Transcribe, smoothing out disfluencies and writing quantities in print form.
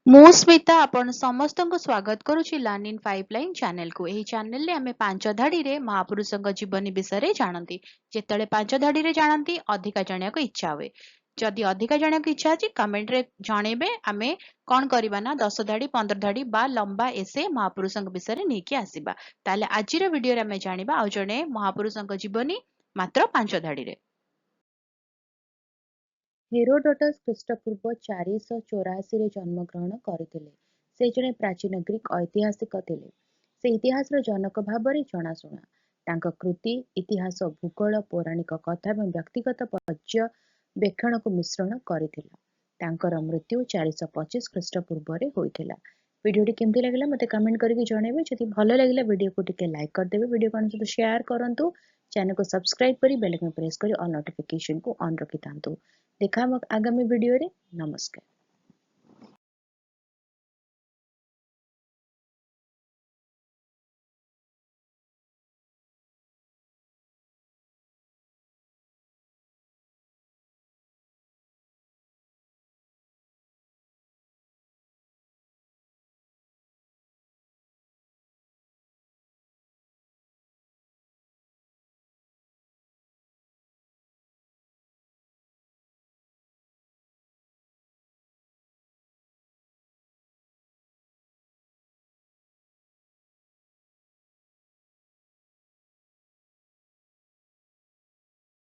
ମୁଁ ସ୍ମିତା ଆପଣ ସମସ୍ତଙ୍କୁ ସ୍ୱାଗତ କରୁଛି ଲର୍ନ ଇନ୍ ପାଇପଲାଇନ୍ ଚ୍ୟାନେଲକୁ। ଏହି ଚ୍ୟାନେଲରେ ଆମେ ପାଞ୍ଚ ଧାଡ଼ିରେ ମହାପୁରୁଷଙ୍କ ଜୀବନୀ ବିଷୟରେ ଜାଣନ୍ତି। ଯେତେବେଳେ ପାଞ୍ଚ ଧାଡ଼ିରେ ଜାଣନ୍ତି ଅଧିକା ଜାଣିବାକୁ ଇଚ୍ଛା ହୁଏ। ଯଦି ଅଧିକା ଜାଣିବାକୁ ଇଚ୍ଛା ଅଛି କମେଣ୍ଟରେ ଜଣେଇବେ। ଆମେ କ'ଣ କରିବା ନା 10 ଧାଡ଼ି 15 ଧାଡ଼ି ବା ଲମ୍ବା ଏସେ ମହାପୁରୁଷଙ୍କ ବିଷୟରେ ନେଇକି ଆସିବା। ତାହେଲେ ଆଜିର ଭିଡ଼ିଓରେ ଆମେ ଜାଣିବା ଆଉ ଜଣେ ମହାପୁରୁଷଙ୍କ ଜୀବନୀ ମାତ୍ର 5 ଧାଡ଼ିରେ। ହେରୋଡୋଟସ୍ ଖ୍ରୀଷ୍ଟପୂର୍ବ 484 ଜନ୍ମଗ୍ରହଣ କରିଥିଲେ। ସେ ଜଣେ ପ୍ରାଚୀନ ଗ୍ରୀକ୍ ଐତିହାସିକ ଥିଲେ। ସେ ଇତିହାସର ଜନକ ଭାବରେ ଜଣାଶୁଣା। ତାଙ୍କ କୃତି ଇତିହାସ, ଭୂଗୋଳ, ପୌରାଣିକ କଥା ଏବଂ ବ୍ୟକ୍ତିଗତ ପର୍ଯ୍ୟବେକ୍ଷଣକୁ ମିଶ୍ରଣ କରିଥିଲା। ତାଙ୍କର ମୃତ୍ୟୁ 425 ଖ୍ରୀଷ୍ଟପୂର୍ବରେ ହୋଇଥିଲା। ଭିଡ଼ିଓଟି କେମିତି ଲାଗିଲା ମୋତେ କମେଣ୍ଟ କରିକି ଜଣେଇବେ। ଯଦି ଭଲ ଲାଗିଲା ଭିଡ଼ିଓକୁ ଟିକେ ଲାଇକ୍ କରିଦେବେ, ଭିଡ଼ିଓ କାରଣ ସହିତ ସେୟାର କରନ୍ତୁ, ଚ୍ୟାନେଲକୁ ସବସ୍କ୍ରାଇବ କରି ବେଲ୍ ଆଇକନ୍ ପ୍ରେସ୍ କରି ଅଲ୍ ନୋଟିଫିକେସନକୁ ଅନ୍ ରଖିଥାନ୍ତୁ। ଦେଖା ହବ ଆଗାମୀ ଭିଡ଼ିଓରେ। ନମସ୍କାର।